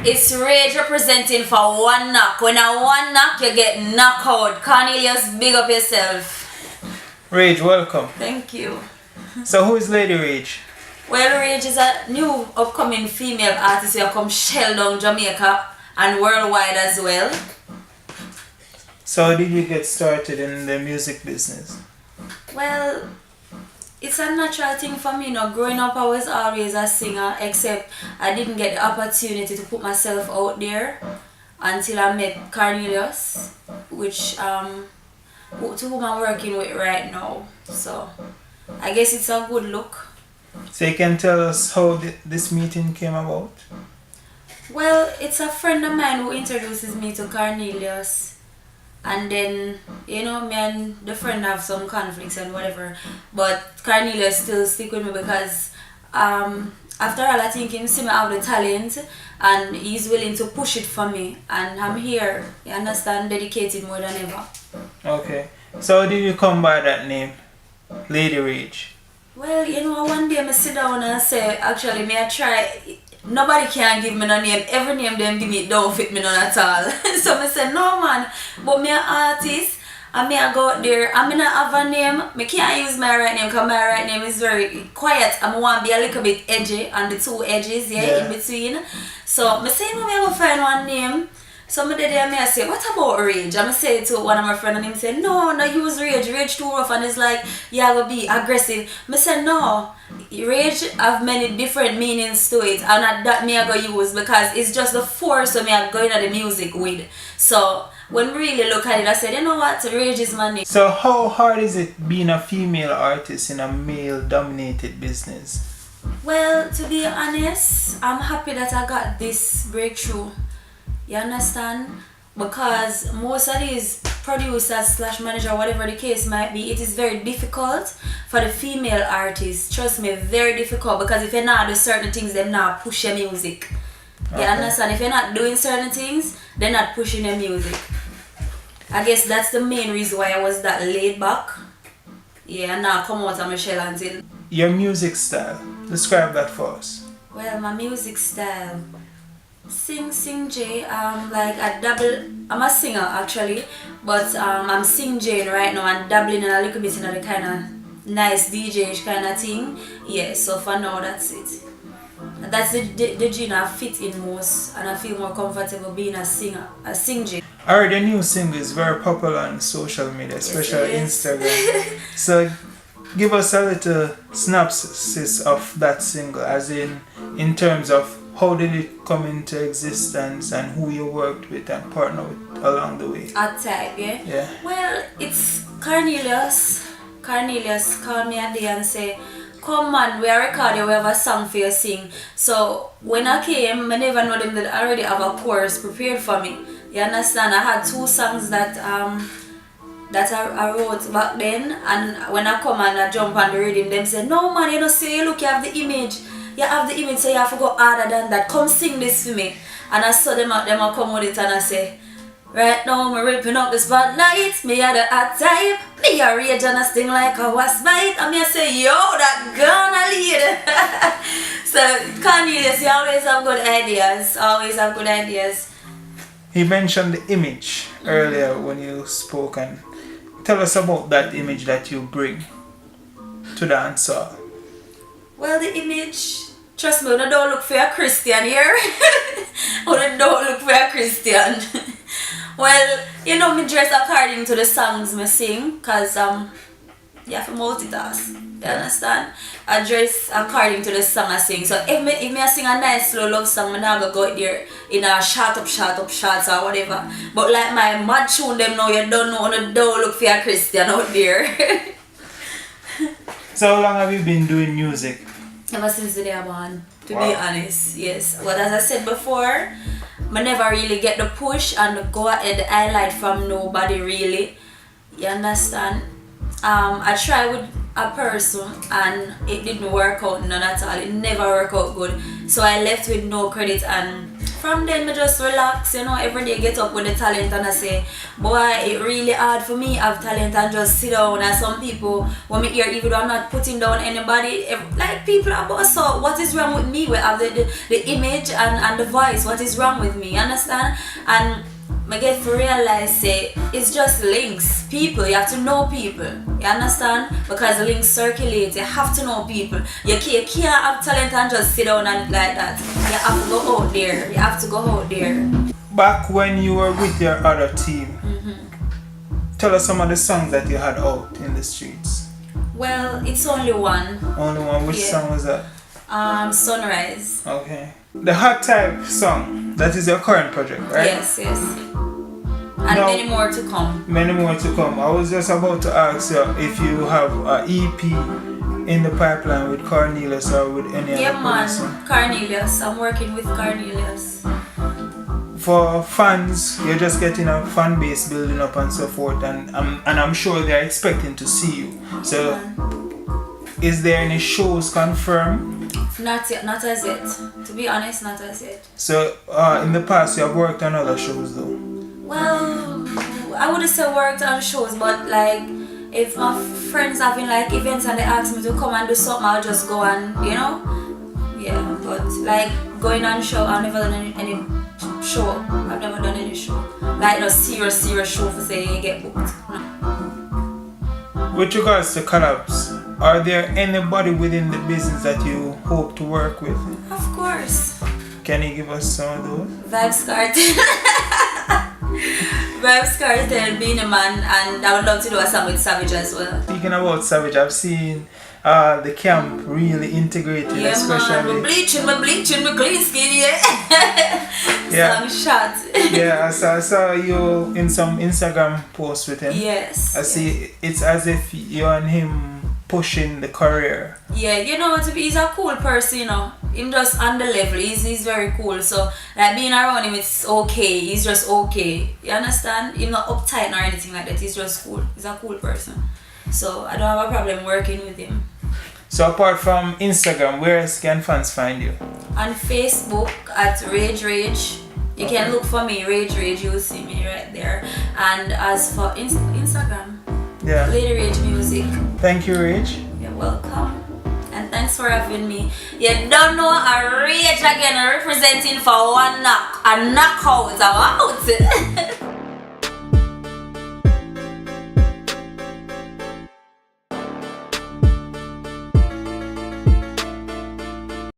It's Rage representing for One Knock. When I one knock, you get knocked out. Cornelius, big up yourself. Rage, welcome. Thank you. So who is Lady Rage? Well, Rage is a new upcoming female artist who come shell down Jamaica and worldwide as well. So how did you get started in the music business? Well, it's a natural thing for me, you know. Growing up, I was always a singer, except I didn't get the opportunity to put myself out there until I met Cornelius, which to whom I'm working with right now. So I guess it's a good look. So you can tell us how this meeting came about? Well, it's a friend of mine who introduces me to Cornelius. And then, you know, me and the friend have some conflicts and whatever. But Cornelius still stick with me because after all, I think him see me have the talent and he's willing to push it for me. And I'm here, you understand, dedicated more than ever. Okay. So how did you come by that name, Lady Rage? Well, you know, one day I sit down and say, actually, may I try. Nobody can give me no name. Every name them give me don't fit me none at all. So I said, no man, but me an artist and me I go out there and me not have a name. Me can't use my right name because my right name is very quiet. I want to be a little bit edgy on the two edges, yeah. In between. So I say, no, me I go find one name. So I did there and I say, what about Rage? I say it to one of my friends and him say, no, use Rage. Rage too rough. And it's like, yeah, I will be aggressive. I say, no, Rage have many different meanings to it. And that me I go use because it's just the force of me I go into the music with. So when we really look at it, I said, you know what, Rage is my name. So how hard is it being a female artist in a male-dominated business? Well, to be honest, I'm happy that I got this breakthrough. You understand? Because most of these producers / manager, whatever the case might be, it is very difficult for the female artists. Trust me, very difficult, because if you're not doing certain things, they're not push your music. You understand? If you're not doing certain things, they're not pushing your music. I guess that's the main reason why I was that laid back. Yeah, and now come out of my shell until. Your music style, describe that for us. Well, my music style. Sing J, like I dabble, I'm a singer actually, but I'm sing J right now and dabbling in a little bit in the kind of nice DJ kind of thing. Yeah, so for now that's it. That's the genre I fit in most, and I feel more comfortable being a singer, a sing J. I heard the new single is very popular on social media, especially Instagram. So give us a little synopsis of that single, as in terms of how did it come into existence and who you worked with and partnered with along the way? At type, yeah? Yeah. Well, it's Cornelius. Cornelius called me a day and say, come man, we are recording, we have a song for you to sing. So when I came, I never know them that already have a chorus prepared for me. You understand? I had 2 songs that I wrote back then, and when I come and I jump on the rhythm, them say, no man, you don't see, look, you have the image. You have the image, so you have to go harder than that. Come sing this for me. And I saw them out, them I come with it and I say, right now I'm ripping up the spotlight. Me are the hot type. Me a rage and I sting like a wasp bite. And me I say, yo, that gonna lead. So Cornelius, you always have good ideas. Always have good ideas. He mentioned the image earlier when you spoke, and tell us about that image that you bring to the answer. Well, the image, trust me, I don't look for a Christian here. I don't look for a Christian. Well, you know, me dress according to the songs me sing, because you have to multitask. You understand? I dress according to the song I sing. So if me I sing a nice slow love song, I never go out there in a short up shots or whatever. But like my mad tune them now, you don't know, I don't look for a Christian out there. So how long have you been doing music? Ever since the day I'm born, to be honest, yes. But as I said before, I never really get the push and the go ahead, the highlight from nobody really. You understand? I tried with a person and it didn't work out none at all. It never worked out good. So I left with no credit, and from then I just relax, you know, every day get up with the talent and I say, boy, it really hard for me have talent and just sit down. And some people, when me hear, even though I'm not putting down anybody, like people are about, so what is wrong with me? We have the image and the voice, what is wrong with me, you understand? And I get to realize, say, it's just links. People, you have to know people. You understand? Because the links circulate. You have to know people. You can't have talent and just sit down and like that. You have to go out there. You have to go out there. Back when you were with your other team, tell us some of the songs that you had out in the streets. Well, it's only one. Only one? Which song was that? Sunrise. Okay. The Hot Type song, that is your current project, right? Yes, yes. And now, many more to come. Many more to come. I was just about to ask you if you have an EP in the pipeline with Cornelius or with any other person. Yeah, man. Cornelius. I'm working with Cornelius. For fans, you're just getting a fan base building up and so forth, and I'm sure they're expecting to see you. So, is there any shows confirmed? Not yet, not as yet. To be honest, not as yet. So, in the past, you have worked on other shows though? Well, I wouldn't say worked on shows, but like, if my friends having like events and they ask me to come and do something, I'll just go and, you know? Yeah, but like, going on show, I've never done any show. I've never done any show. Like, no serious show for say you get booked. No. With regards to collabs, are there anybody within the business that you hope to work with? Of course. Can you give us some of those? Vibes Cartel. Vibes Cartel, being a man, and I would love to do a song with Savage as well. Speaking about Savage, I've seen the camp really integrated, yeah, especially. Man, my bleaching, my clean skin, yeah. Yeah. Song shot. Yeah, I saw you in some Instagram posts with him. Yes. I see it's as if you and him pushing the career. Yeah, you know, he's a cool person, you know. Him just on the level, he's very cool. So like being around him, it's okay. He's just okay. You understand? He's not uptight or anything like that. He's just cool. He's a cool person. So I don't have a problem working with him. So apart from Instagram, where else can fans find you? On Facebook at Rage Rage. You can look for me, Rage Rage, you'll see me right there. And as for Instagram, yeah, Lady Rage Music. Thank you, Rage. You're welcome. And thanks for having me. You don't know, a Rage again representing for One Knock. A knockout, I'm out.